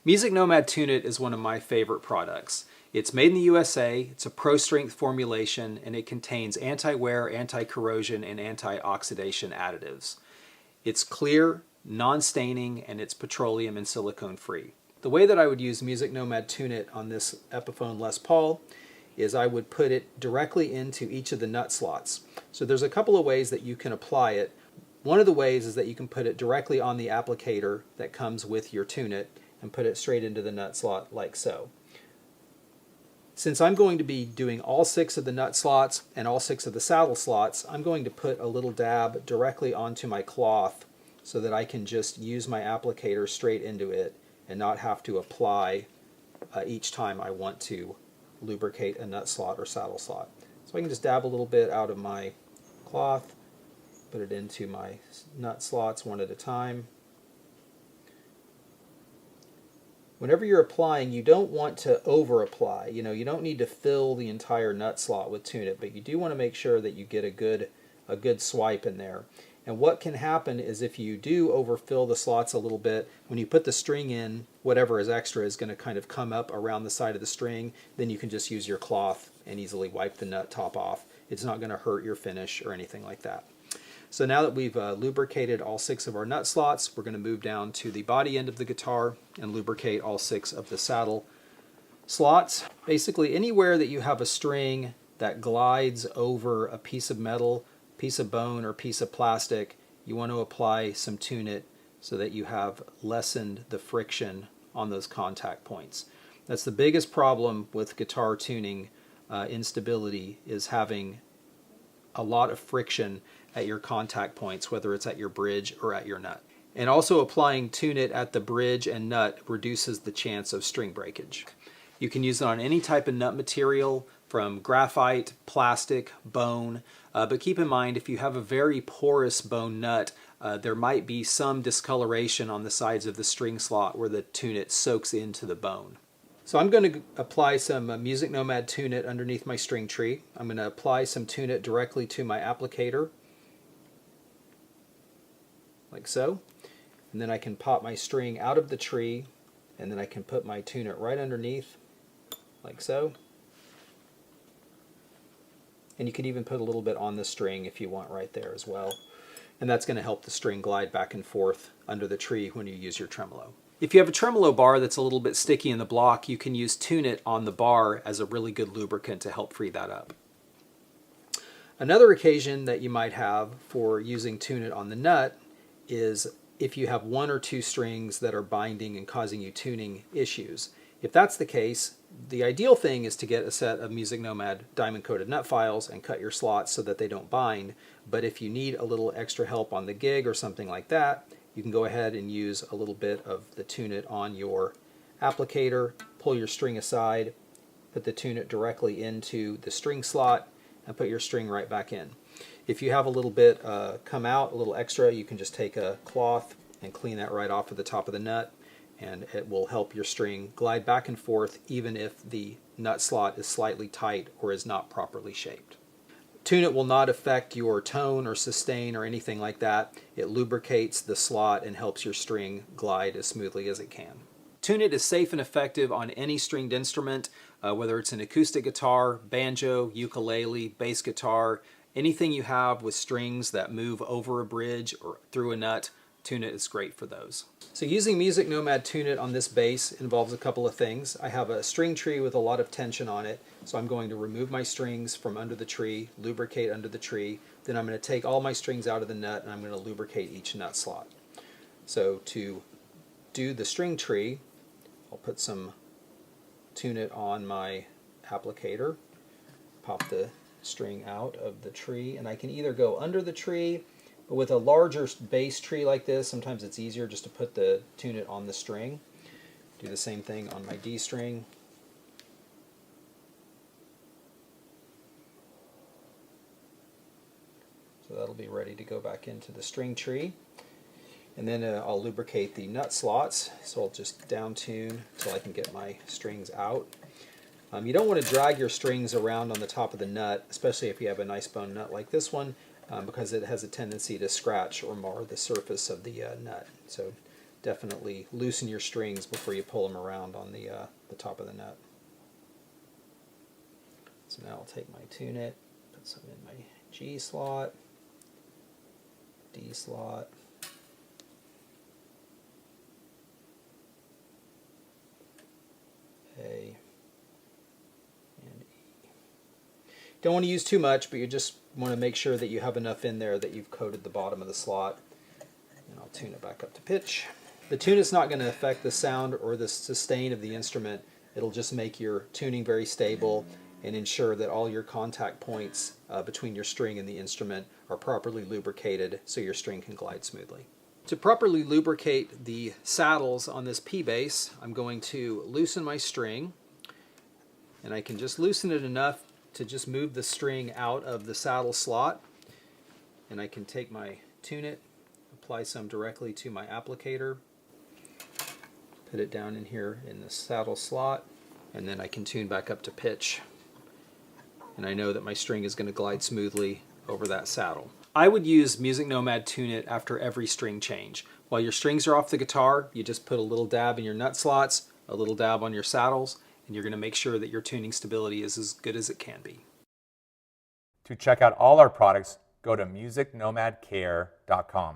MusicNomad TUNE-IT is one of my favorite products. It's made in the USA, it's a pro-strength formulation, and it contains anti-wear, anti-corrosion, and anti-oxidation additives. It's clear, non-staining, and it's petroleum and silicone free. The way that I would use MusicNomad TUNE-IT on this Epiphone Les Paul is I would put it directly into each of the nut slots. So there's a couple of ways that you can apply it. One of the ways is that you can put it directly on the applicator that comes with your TUNE-IT and put it straight into the nut slot like so. Since I'm going to be doing all 6 of the nut slots and all 6 of the saddle slots, I'm going to put a little dab directly onto my cloth so that I can just use my applicator straight into it and not have to apply each time I want to lubricate a nut slot or saddle slot. So I can just dab a little bit out of my cloth, put it into my nut slots one at a time. Whenever you're applying, you don't want to over apply. You don't need to fill the entire nut slot with TUNE-IT, but you do want to make sure that you get a good swipe in there. And what can happen is if you do overfill the slots a little bit, when you put the string in, whatever is extra is going to kind of come up around the side of the string. Then you can just use your cloth and easily wipe the nut top off. It's not going to hurt your finish or anything like that. So now that we've lubricated all 6 of our nut slots, we're going to move down to the body end of the guitar and lubricate all 6 of the saddle slots. Basically anywhere that you have a string that glides over a piece of metal, piece of bone, or piece of plastic, you want to apply some TUNE-IT so that you have lessened the friction on those contact points. That's the biggest problem with guitar tuning instability, is having a lot of friction at your contact points, whether it's at your bridge or at your nut. And also applying TUNE-IT at the bridge and nut reduces the chance of string breakage. You can use it on any type of nut material, from graphite, plastic, bone, but keep in mind if you have a very porous bone nut, there might be some discoloration on the sides of the string slot where the TUNE-IT soaks into the bone. So I'm going to apply some MusicNomad TUNE-IT underneath my string tree. I'm going to apply some TUNE-IT directly to my applicator, like so. And then I can pop my string out of the tree, and then I can put my TUNE-IT right underneath, like so. And you can even put a little bit on the string if you want right there as well. And that's going to help the string glide back and forth under the tree when you use your tremolo. If you have a tremolo bar that's a little bit sticky in the block, you can use TUNE-IT on the bar as a really good lubricant to help free that up. Another occasion that you might have for using TUNE-IT on the nut is if you have 1 or 2 strings that are binding and causing you tuning issues. If that's the case, the ideal thing is to get a set of MusicNomad diamond-coated nut files and cut your slots so that they don't bind. But if you need a little extra help on the gig or something like that, you can go ahead and use a little bit of the TUNE-IT on your applicator, pull your string aside, put the TUNE-IT directly into the string slot, and put your string right back in. If you have a little bit come out, a little extra, you can just take a cloth and clean that right off of the top of the nut, and it will help your string glide back and forth even if the nut slot is slightly tight or is not properly shaped. TUNE-IT will not affect your tone or sustain or anything like that. It lubricates the slot and helps your string glide as smoothly as it can. TUNE-IT is safe and effective on any stringed instrument, whether it's an acoustic guitar, banjo, ukulele, bass guitar, anything you have with strings that move over a bridge or through a nut. TUNE-IT is great for those. So using MusicNomad TUNE-IT on this bass involves a couple of things. I have a string tree with a lot of tension on it, so I'm going to remove my strings from under the tree, lubricate under the tree, then I'm going to take all my strings out of the nut and I'm going to lubricate each nut slot. So to do the string tree, I'll put some TUNE-IT on my applicator, pop the string out of the tree, and I can either go under the tree, but with a larger bass tree like this, sometimes it's easier just to put the TUNE-IT on the string. Do the same thing on my D string. So that'll be ready to go back into the string tree. And then I'll lubricate the nut slots, so I'll just down tune until I can get my strings out. You don't want to drag your strings around on the top of the nut, especially if you have a nice bone nut like this one, because it has a tendency to scratch or mar the surface of the nut. So definitely loosen your strings before you pull them around on the top of the nut. So now I'll take my Tune-IT, put some in my G slot, D slot, A, and E. Don't want to use too much, but you just want to make sure that you have enough in there that you've coated the bottom of the slot. And I'll tune it back up to pitch. The tune-it's not going to affect the sound or the sustain of the instrument. It'll just make your tuning very stable and ensure that all your contact points between your string and the instrument are properly lubricated so your string can glide smoothly. To properly lubricate the saddles on this P bass, I'm going to loosen my string, and I can just loosen it enough to just move the string out of the saddle slot, and I can take my Tune-IT, apply some directly to my applicator, put it down in here in the saddle slot, and then I can tune back up to pitch. And I know that my string is going to glide smoothly over that saddle. I would use MusicNomad Tune-IT after every string change. While your strings are off the guitar, you just put a little dab in your nut slots, a little dab on your saddles, and you're going to make sure that your tuning stability is as good as it can be. To check out all our products, go to musicnomadcare.com.